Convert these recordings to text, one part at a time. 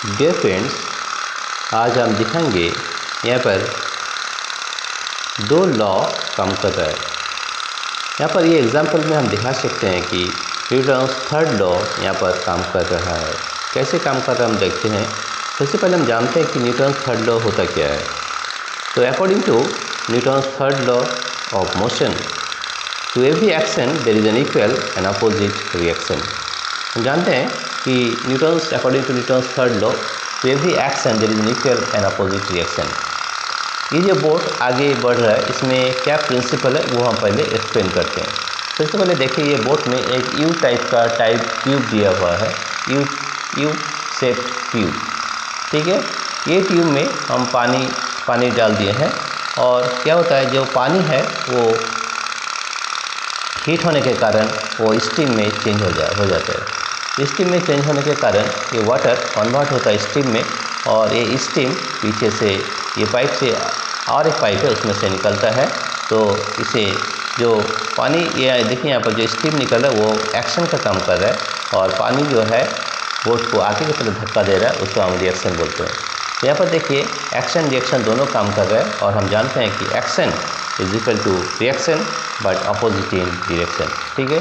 Dear friends, आज हम दिखाएंगे यहाँ पर दो लॉ काम कर रहा है। यहाँ पर ये एग्जांपल में हम दिखा सकते हैं कि न्यूटन्स थर्ड लॉ यहाँ पर काम कर रहा है। कैसे काम कर रहा है हम देखते हैं। सबसे पहले हम जानते हैं कि न्यूटन्स थर्ड लॉ होता क्या है। तो according to Newton's third law of motion, to every action there is an equal and opposite reaction. हम जानते हैं कि Newton's according to Newton's third law, to every action there is an equal and opposite reaction. ये जो boat आगे बढ़ रहा है, इसमें क्या प्रिंसिपल है वो हम पहले एक्सप्लेन करते हैं। सबसे पहले देखिए, ये बोट में एक यू टाइप का ट्यूब दिया हुआ है, यू शेप्ड ट्यूब। ठीक है, ये ट्यूब में हम पानी डाल दिए हैं और क्या होता है, जो पानी है वो हीट होने के कारण वो स्टीम में चेंज हो जाता है। स्टीम में चेंज होने के कारण ये वाटर कन्वर्ट होता है स्टीम में, और ये स्टीम पीछे से ये पाइप से और एक पाइप है उसमें से निकलता है। तो इसे जो पानी, ये देखिए यहाँ पर जो स्टीम निकल रहा है वो एक्शन का काम कर रहा है, और पानी जो है बोट को आगे की तरफ धक्का दे रहा है, उसको हम रिएक्शन बोलते हैं। तो यहाँ पर देखिए, एक्शन रिएक्शन दोनों काम कर रहे हैं, और हम जानते हैं कि action is equal to reaction but opposite in direction. ठीक है,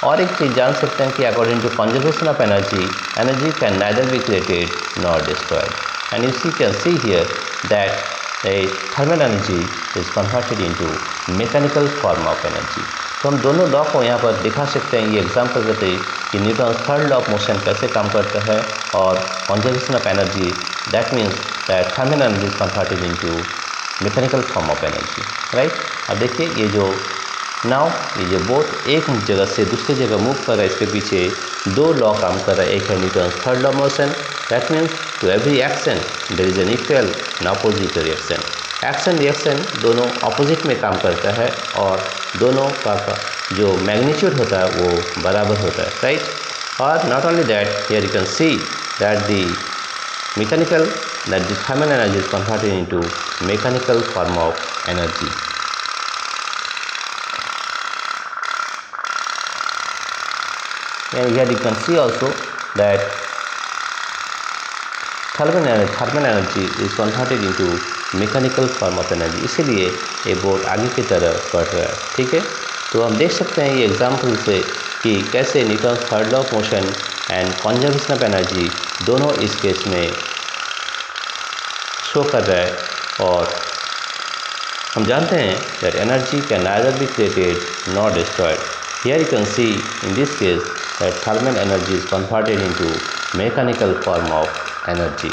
और एक चीज़ जान सकते हैं कि according to conservation of energy can neither be created nor destroyed, and you can see here that a thermal energy is converted into mechanical form of energy. तो हम दोनों लॉ को यहाँ पर दिखा सकते हैं, ये एग्जाम्पल देते हैं कि Newton's third law of motion कैसे काम करता है, और conservation of energy, that means that thermal energy is converted into mechanical form of energy. Right, अब देखिए ये जो बोट एक जगह से दूसरी जगह मूव कर रहा है, इसके पीछे दो लॉ काम कर रहा है। एक है Newton's third law motion, that means to every action there is an equal and opposite reaction. Action reaction दोनों अपोजिट में काम करता है, और दोनों का जो मैग्नीट्यूड होता है वो बराबर होता है। राइट, और not only that, here you can see that the thermal energy is converted into mechanical form of energy. And here you can see also that thermal energy is converted into mechanical form of energy। इसीलिए ये boat आगे की तरफ बढ़ रहा है। ठीक है, तो हम देख सकते हैं ये एग्जाम्पल से कि कैसे Newton's third law of motion and conservation of energy दोनों इस केस में शो कर रहा है। और हम जानते हैं that energy can neither be created nor destroyed। Here you can see in this case that thermal energy is converted into mechanical form of energy।